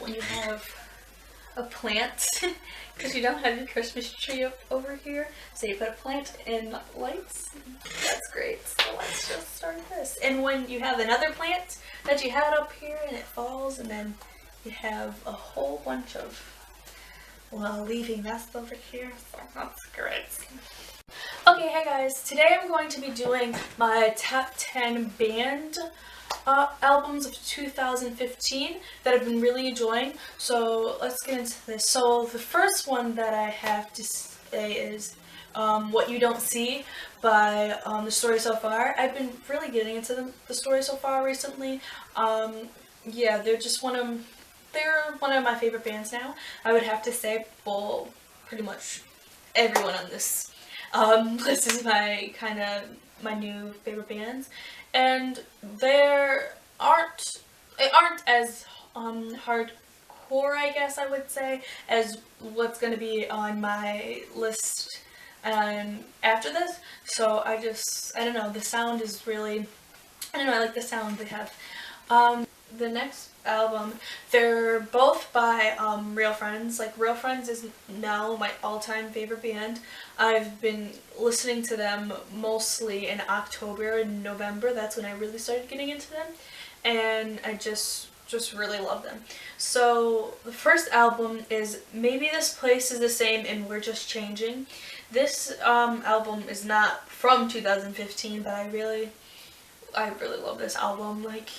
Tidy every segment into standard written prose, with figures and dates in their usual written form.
when you have a plant because you don't have your Christmas tree up over here, so you put a plant and lights. That's great. So let's just start this. And when you have another plant that you had up here and it falls, and then you have a whole bunch of, well, leafy nest over here, so that's great. Okay, hey guys, today I'm going to be doing my top 10 band albums of 2015 that I've been really enjoying. So let's get into this. So the first one that I have to say is What You Don't See by The Story So Far. I've been really getting into the Story So Far recently. Yeah, they're one of my favorite bands now. I would have to say, well, pretty much everyone on this list is my new favorite bands, and they aren't as hardcore, I guess I would say, as what's going to be on my list after this. So I don't know, the sound is really, I like the sound they have. The next album, they're both by Real Friends. Like, Real Friends is now my all-time favorite band. I've been listening to them mostly in October and November. That's when I really started getting into them, and I just really love them. So the first album is Maybe This Place Is the Same and We're Just Changing. This album is not from 2015, but I really love this album. Like,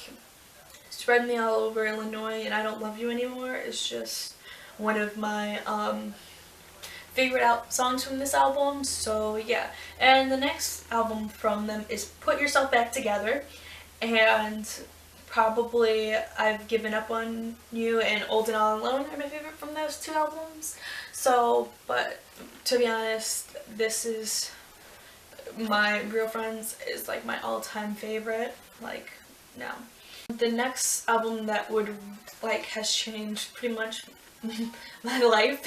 Spread Me All Over Illinois and I Don't Love You Anymore is just one of my favorite songs from this album. So yeah, and the next album from them is Put Yourself Back Together, and probably I've Given Up on You and Old and All Alone are my favorite from those two albums. So, but to be honest, this is my Real Friends is like my all-time favorite, like, now. The next album that has changed pretty much my life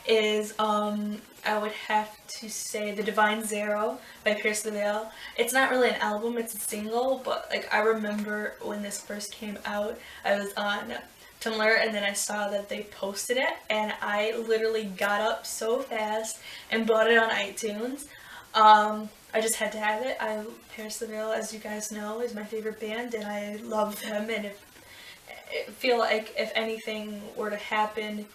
is I would have to say The Divine Zero by Pierce the Veil. It's not really an album, it's a single, but like, I remember when this first came out, I was on Tumblr and then I saw that they posted it, and I literally got up so fast and bought it on iTunes. I just had to have it. Pierce the Veil, as you guys know, is my favorite band, and I love them, and I feel like if anything were to happen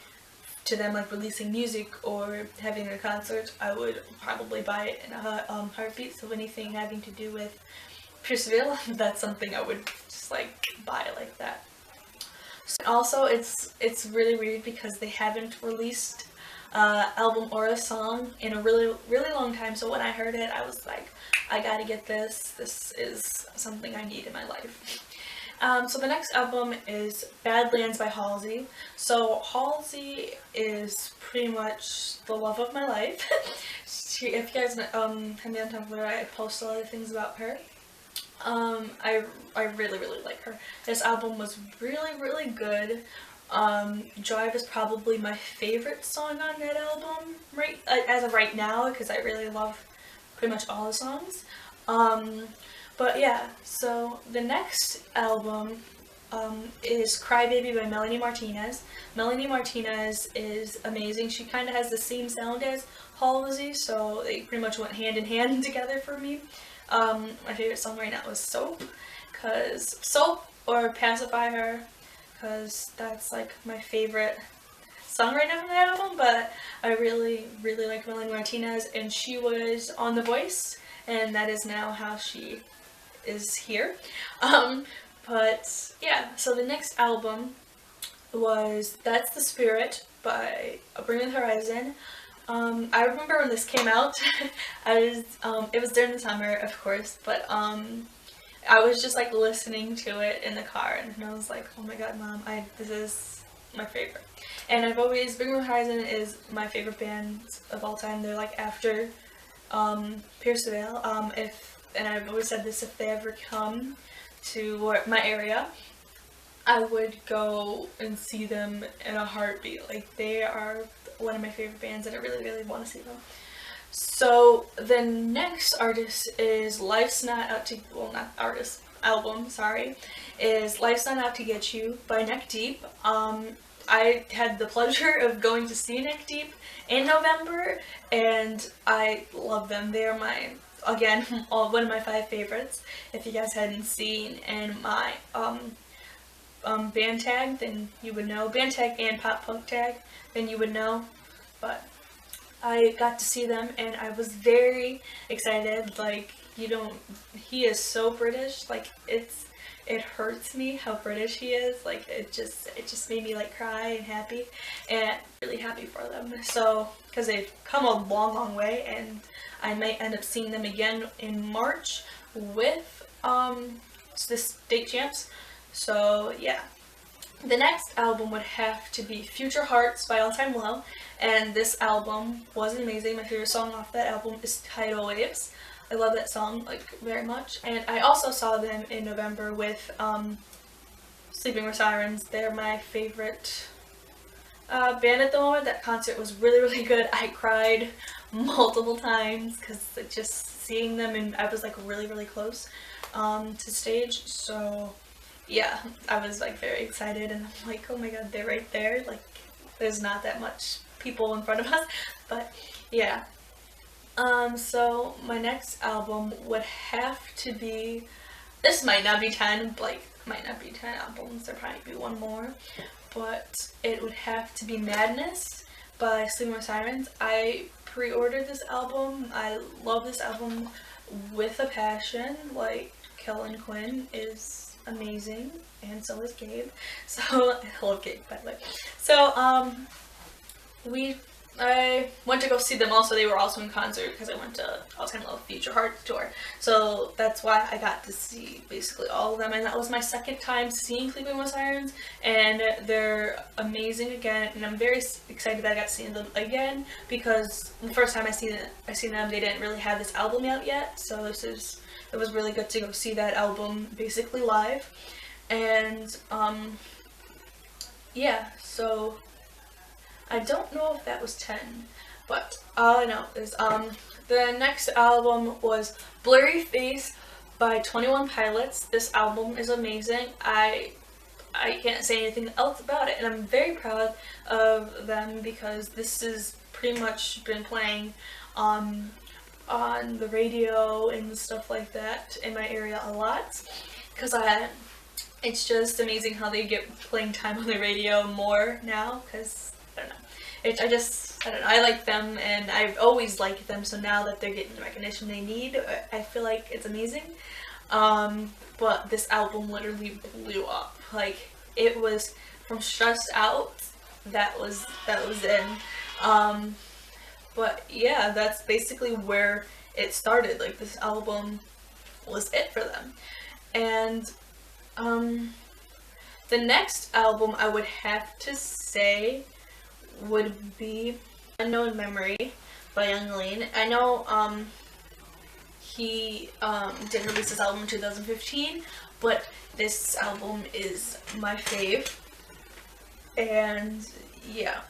to them, like releasing music or having a concert, I would probably buy it in a heartbeat. So anything having to do with Pierce the Veil, that's something I would just like buy like that. So also, it's really weird because they haven't released album or a song in a really long time, so when I heard it, I was like, I gotta get this. This is something I need in my life. So the next album is Badlands by Halsey. So Halsey is pretty much the love of my life. If you guys have me on Tumblr, I post a lot of things about her. I really like her. This album was really good. Drive is probably my favorite song on that album as of right now, because I really love pretty much all the songs. But yeah, so the next album is Crybaby by Melanie Martinez. Melanie Martinez is amazing. She kind of has the same sound as Halsey, so they pretty much went hand in hand together for me. My favorite song right now is Soap, or Pacify Her, because that's like my favorite song right now from that album. But I really like Melanie Martinez, and she was on The Voice, and that is now how she is here. But yeah, so the next album was That's the Spirit by Bring Me the Horizon. I remember when this came out, it was during the summer, of course, but I was just like listening to it in the car, and I was like, oh my god, Mom, this is my favorite. And Bring Me the Horizon is my favorite band of all time. They're like after Pierce the Veil. And I've always said this, if they ever come to my area, I would go and see them in a heartbeat. Like, they are one of my favorite bands, and I really want to see them. So the next artist is Life's Not Out to, well, not artist, album, sorry, is Life's Not Out to Get You by Neck Deep. I had the pleasure of going to see Nick Deep in November, and I love them. They are my, again, one of my 5 favorites. If you guys hadn't seen in my band tag, then you would know. Band tag and pop punk tag, then you would know. But I got to see them, and I was very excited. Like, he is so British. Like, it hurts me how British he is. Like, it just made me like cry and happy, and I'm really happy for them. So, because they've come a long way, and I might end up seeing them again in March with the state champs. So yeah. The next album would have to be Future Hearts by All Time Low, and this album was amazing. My favorite song off that album is Tidal Waves. I love that song, like, very much. And I also saw them in November with Sleeping with Sirens. They're my favorite band at the moment. That concert was really good. I cried multiple times because just seeing them, and I was like really close to stage. So yeah, I was like very excited, and I'm like, oh my god, they're right there. Like, there's not that much people in front of us, but yeah. So my next album would have to be, this might not be 10, like, might not be 10 albums, there probably be one more, but it would have to be Madness by Sleeping with Sirens. I pre-ordered this album. I love this album with a passion. Like, Kellen Quinn is amazing, and so is Gabe. So, I love Gabe, by the way. So, I went to go see them also. They were also in concert because I went to All Time Low Future Hearts tour. So that's why I got to see basically all of them, and that was my second time seeing Sleeping with Sirens, and they're amazing again, and I'm very excited that I got to see them again, because the first time I seen them, they didn't really have this album out yet, so it was really good to go see that album basically live. And yeah, so I don't know if that was 10, but all I know is the next album was Blurry Face by 21 Pilots. This album is amazing. I can't say anything else about it, and I'm very proud of them because this has pretty much been playing on the radio and stuff like that in my area a lot, because it's just amazing how they get playing time on the radio more now, because I don't know. I don't know, I like them, and I've always liked them, so now that they're getting the recognition they need, I feel like it's amazing. But this album literally blew up. Like, it was from Stressed Out, that was in. But yeah, that's basically where it started. Like, this album was it for them. And the next album I would have to say would be Unknown Memory by Young Lean. I know he did release this album in 2015, but this album is my fave, and yeah,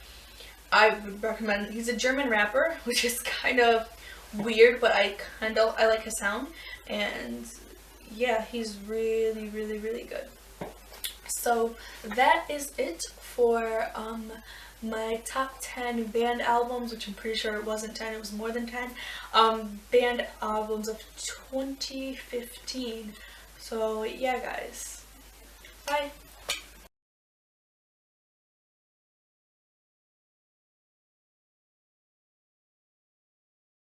I would recommend. He's a German rapper, which is kind of weird, but I like his sound, and yeah, he's really good. So that is it for my top 10 band albums, which I'm pretty sure it wasn't 10, it was more than 10, band albums of 2015. So yeah, guys, bye.